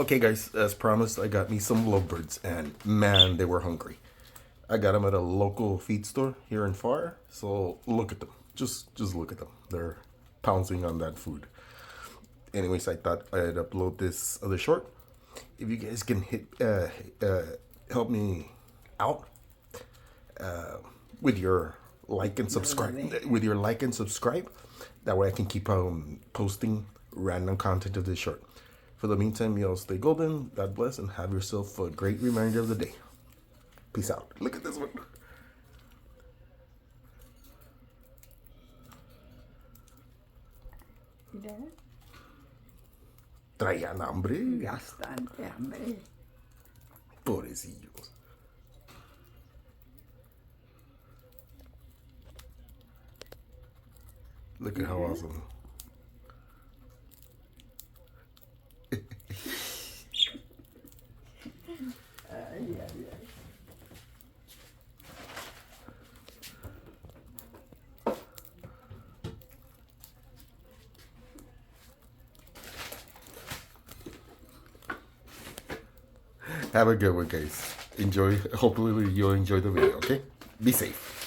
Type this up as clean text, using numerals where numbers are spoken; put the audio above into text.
Okay, guys, as promised, I got me some lovebirds, and man, they were hungry. I got them at a local feed store here in Far, so look at them. Just look at them. They're pouncing on that food. Anyways, I thought I'd upload this other short. If you guys can help me out with your like and subscribe, that way I can keep posting random content of this short. For the meantime, y'all stay golden, God bless, and have yourself a great remainder of the day. Peace out. Look at this one. Mira, Traían hambre. bastante hambre. Pobrecillos. Look at how awesome. Ay, ay, ay. Have a good one, guys. Enjoy. Hopefully, you'll enjoy the video, okay? Be safe.